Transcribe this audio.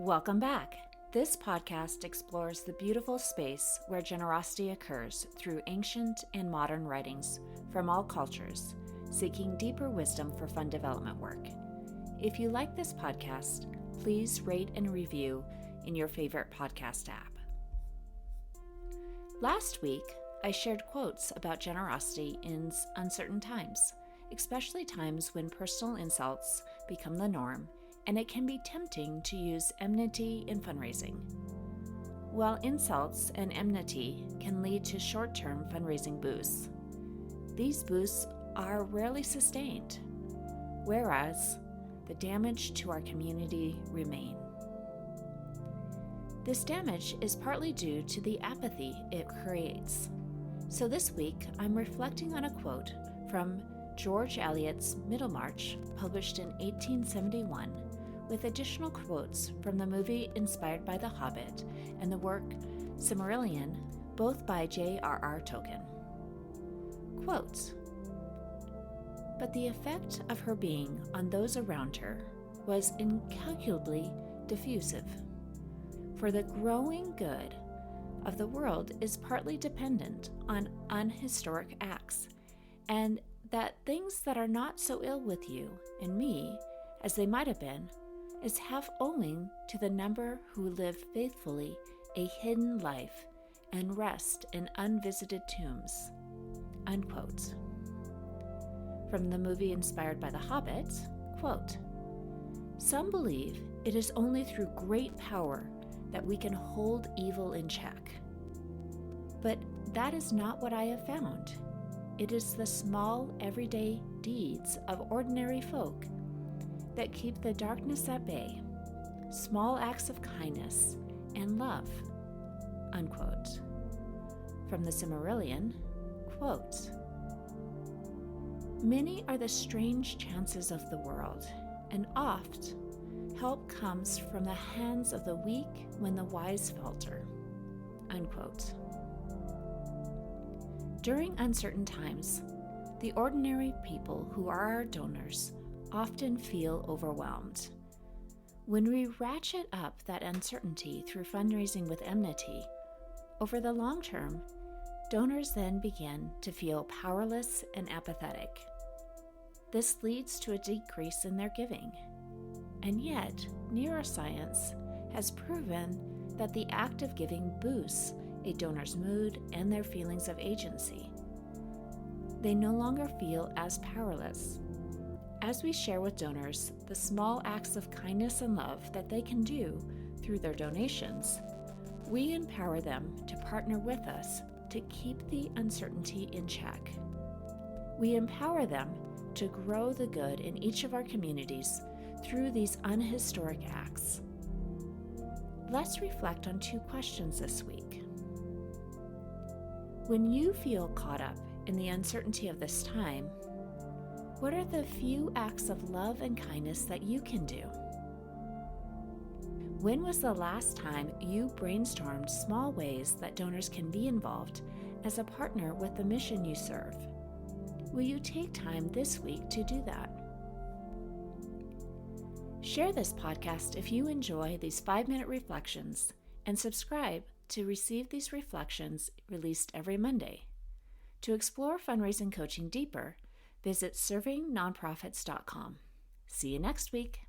Welcome back. This podcast explores the beautiful space where generosity occurs through ancient and modern writings from all cultures, seeking deeper wisdom for fund development work. If you like this podcast, please rate and review in your favorite podcast app. Last week, I shared quotes about generosity in uncertain times, especially times when personal insults become the norm, and it can be tempting to use enmity in fundraising. While insults and enmity can lead to short-term fundraising boosts, these boosts are rarely sustained, whereas the damage to our community remain. This damage is partly due to the apathy it creates. So this week, I'm reflecting on a quote from George Eliot's Middlemarch, published in 1871, with additional quotes from the movie inspired by The Hobbit and the work Silmarillion, both by J.R.R. Tolkien. Quote, "But the effect of her being on those around her was incalculably diffusive, for the growing good of the world is partly dependent on unhistoric acts, and that things that are not so ill with you and me as they might have been is half owing to the number who live faithfully a hidden life and rest in unvisited tombs." Unquote. From the movie inspired by The Hobbit, quote, "Some believe it is only through great power that we can hold evil in check. But that is not what I have found. It is the small, everyday deeds of ordinary folk that keep the darkness at bay, small acts of kindness and love." Unquote. From the Silmarillion, quote, "Many are the strange chances of the world, and oft help comes from the hands of the weak when the wise falter." Unquote. During uncertain times, the ordinary people who are our donors often feel overwhelmed. When we ratchet up that uncertainty through fundraising with enmity, over the long term, donors then begin to feel powerless and apathetic. This leads to a decrease in their giving. And yet, neuroscience has proven that the act of giving boosts a donor's mood and their feelings of agency. They no longer feel as powerless. As we share with donors the small acts of kindness and love that they can do through their donations, we empower them to partner with us to keep the uncertainty in check. We empower them to grow the good in each of our communities through these unhistoric acts. Let's reflect on 2 questions this week. When you feel caught up in the uncertainty of this time, what are the few acts of love and kindness that you can do? When was the last time you brainstormed small ways that donors can be involved as a partner with the mission you serve? Will you take time this week to do that? Share this podcast if you enjoy these 5-minute reflections, and subscribe to receive these reflections released every Monday. To explore fundraising coaching deeper, visit servingnonprofits.com. See you next week.